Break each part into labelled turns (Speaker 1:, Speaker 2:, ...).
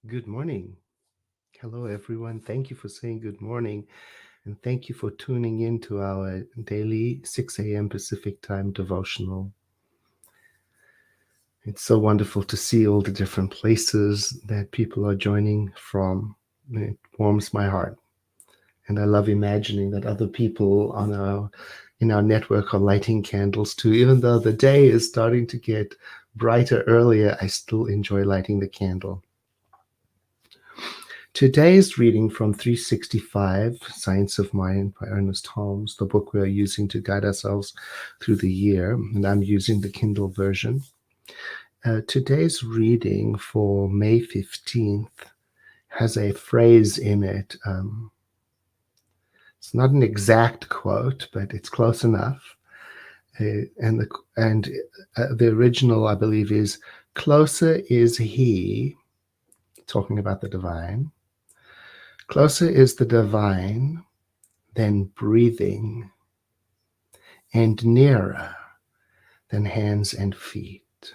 Speaker 1: Good morning. Hello, everyone. Thank you for saying good morning, and thank you for tuning in to our daily 6 a.m. Pacific time devotional. It's so wonderful to see all the different places that people are joining from. It warms my heart. And I love imagining that other people in our network are lighting candles too. Even though the day is starting to get brighter earlier, I still enjoy lighting the candle. Today's reading from 365, Science of Mind by Ernest Holmes, the book we are using to guide ourselves through the year, and I'm using the Kindle version. Today's reading for May 15th has a phrase in it. It's not an exact quote, but it's close enough. The original, I believe, is "Closer is He," talking about the divine. Closer is the divine than breathing, and nearer than hands and feet.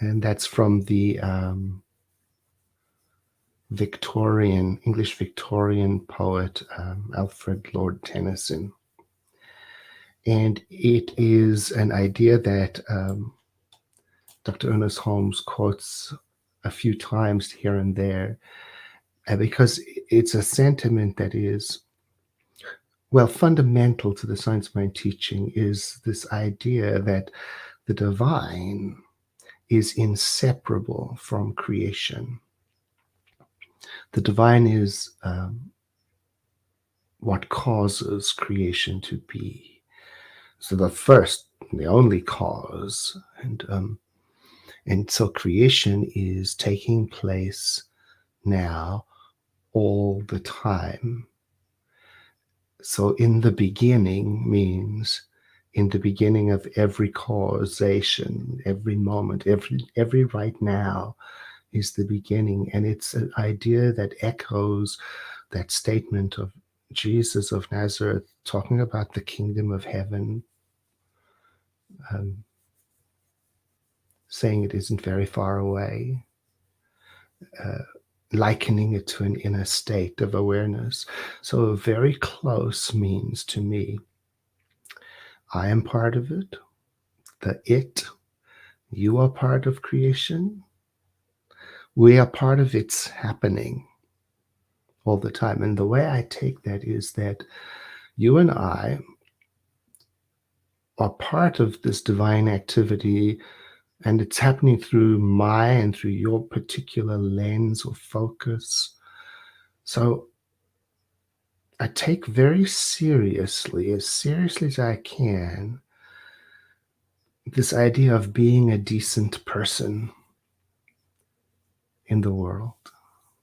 Speaker 1: And that's from the English Victorian poet Alfred Lord Tennyson. And it is an idea that Dr. Ernest Holmes quotes a few times here and there, because it's a sentiment that is, well, fundamental to the science mind teaching is this idea that the divine is inseparable from creation. The divine is what causes creation to be. So the first, the only cause, and so creation is taking place now all the time. So in the beginning means in the beginning of every causation, every moment, every right now is the beginning. And it's an idea that echoes that statement of Jesus of Nazareth talking about the kingdom of heaven, saying it isn't very far away, likening it to an inner state of awareness. So very close means to me, I am part of it, you are part of creation, we are part of its happening all the time. And the way I take that is that you and I are part of this divine activity, and it's happening through my and through your particular lens or focus. So I take very seriously as I can, this idea of being a decent person in the world.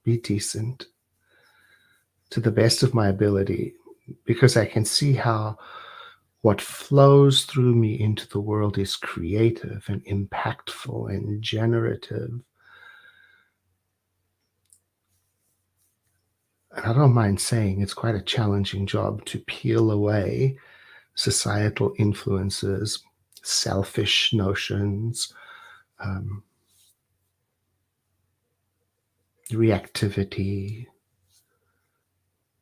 Speaker 1: Be decent to the best of my ability, because I can see how what flows through me into the world is creative and impactful and generative. And I don't mind saying it's quite a challenging job to peel away societal influences, selfish notions, reactivity,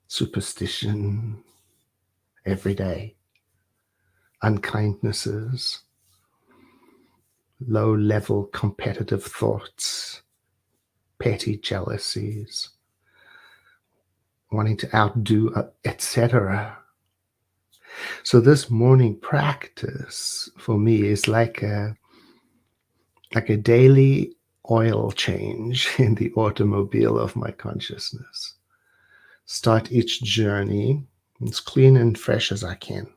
Speaker 1: superstition, everyday unkindnesses, low-level competitive thoughts, petty jealousies, wanting to outdo, etc. So this morning practice for me is like a daily oil change in the automobile of my consciousness. Start each journey as clean and fresh as I can.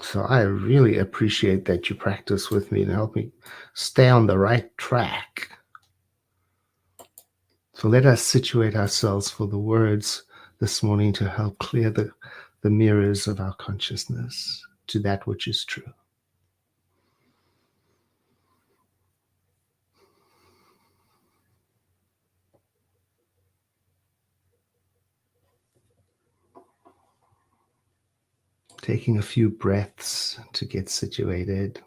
Speaker 1: So I really appreciate that you practice with me to help me stay on the right track. So let us situate ourselves for the words this morning to help clear the mirrors of our consciousness to that which is true. Taking a few breaths to get situated.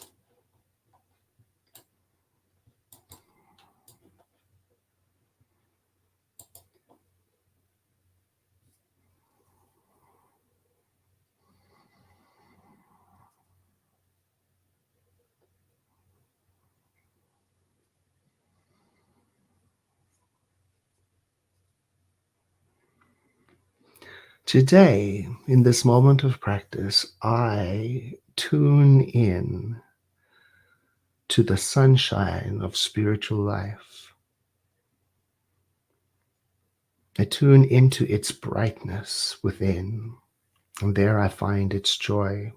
Speaker 1: Today, in this moment of practice, I tune in to the sunshine of spiritual life. I tune into its brightness within, and there I find its joy.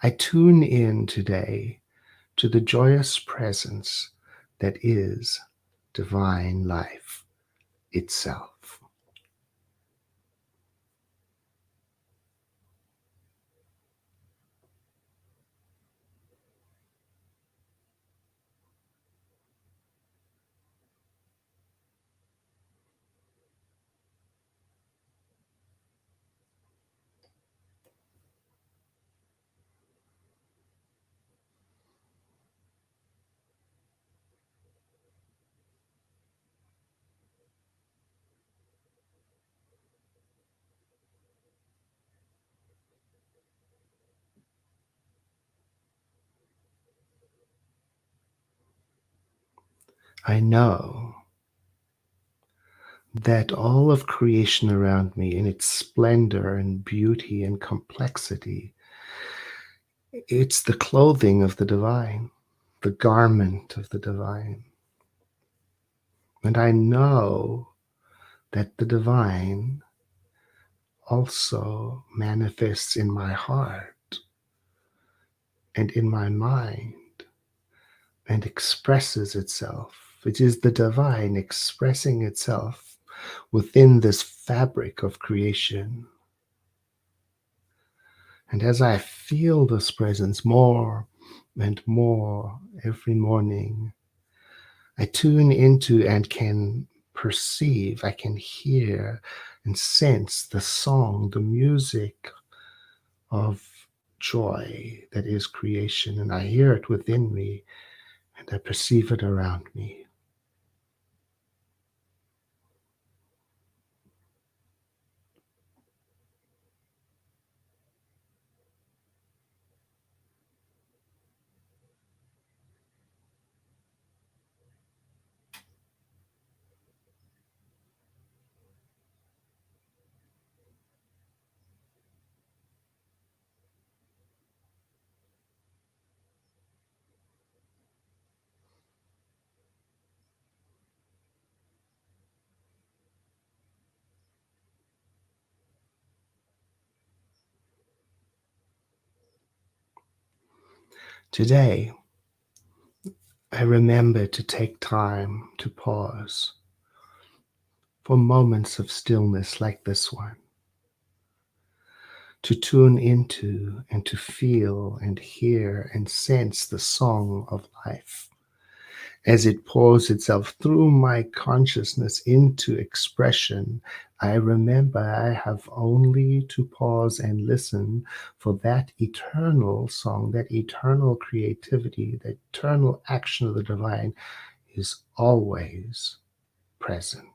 Speaker 1: I tune in today to the joyous presence that is divine life itself. I know that all of creation around me, in its splendor and beauty and complexity, it's the clothing of the divine, the garment of the divine. And I know that the divine also manifests in my heart and in my mind and expresses itself. It is the divine expressing itself within this fabric of creation. And as I feel this presence more and more every morning, I tune into and can perceive, I can hear and sense the song, the music of joy that is creation. And I hear it within me and I perceive it around me. Today, I remember to take time to pause for moments of stillness like this one, to tune into and to feel and hear and sense the song of life as it pours itself through my consciousness into expression. I remember I have only to pause and listen for that eternal song, that eternal creativity, that eternal action of the divine is always present.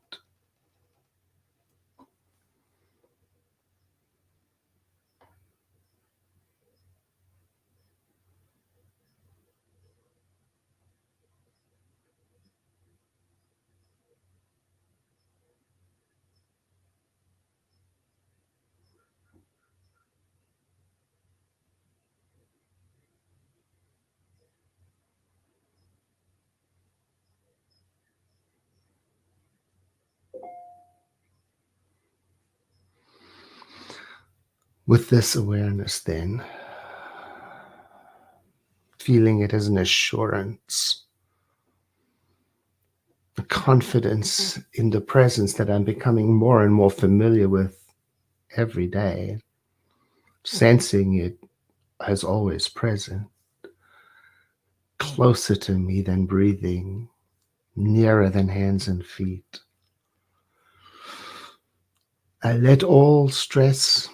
Speaker 1: With this awareness, then, feeling it as an assurance, a confidence in the presence that I'm becoming more and more familiar with every day, sensing it as always present, closer to me than breathing, nearer than hands and feet. I let all stress,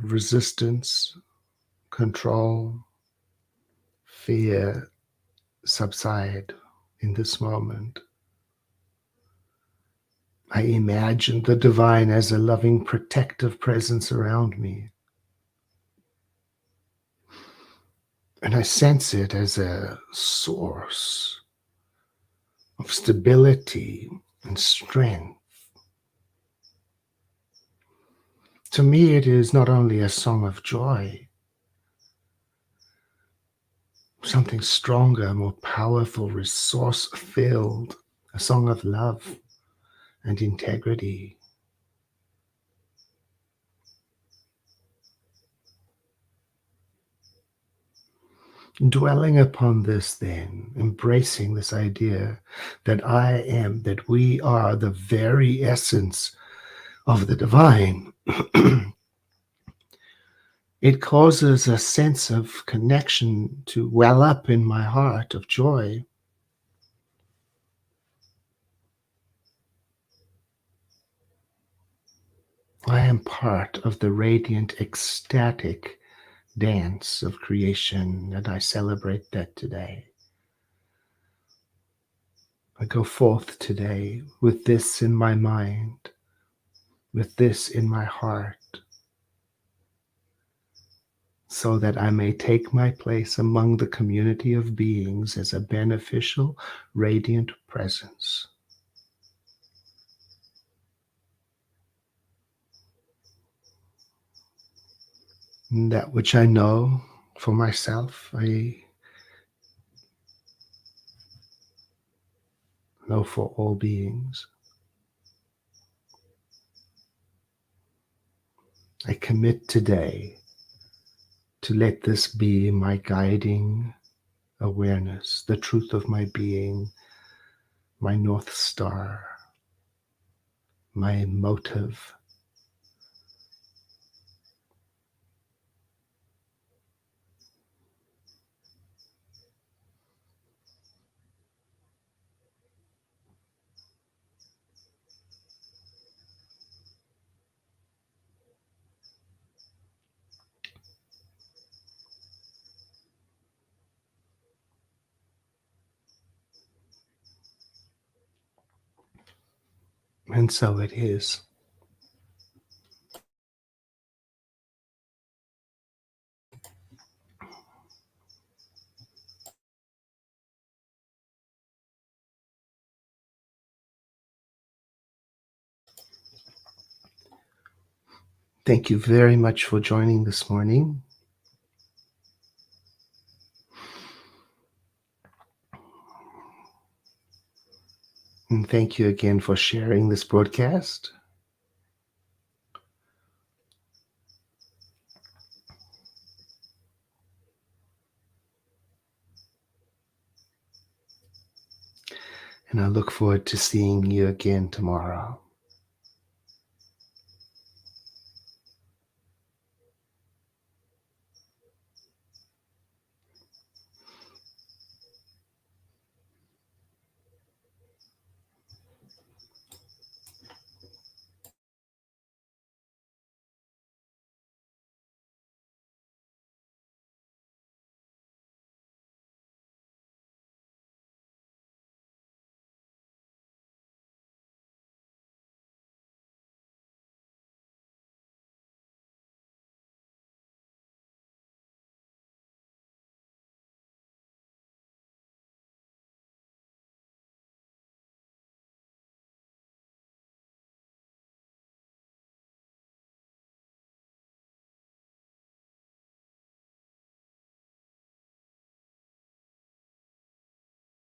Speaker 1: resistance, control, fear subside in this moment. I imagine the divine as a loving, protective presence around me. And I sense it as a source of stability and strength. To me, it is not only a song of joy, something stronger, more powerful, resource filled, a song of love and integrity. Dwelling upon this, then, embracing this idea that I am, that we are the very essence of the divine, it causes a sense of connection to well up in my heart of joy. I am part of the radiant, ecstatic dance of creation, and I celebrate that today. I go forth today with this in my mind, with this in my heart, so that I may take my place among the community of beings as a beneficial, radiant presence. And that which I know for myself, I know for all beings. I commit today to let this be my guiding awareness, the truth of my being, my North Star, my motive. And so it is. Thank you very much for joining this morning. And thank you again for sharing this broadcast. And I look forward to seeing you again tomorrow.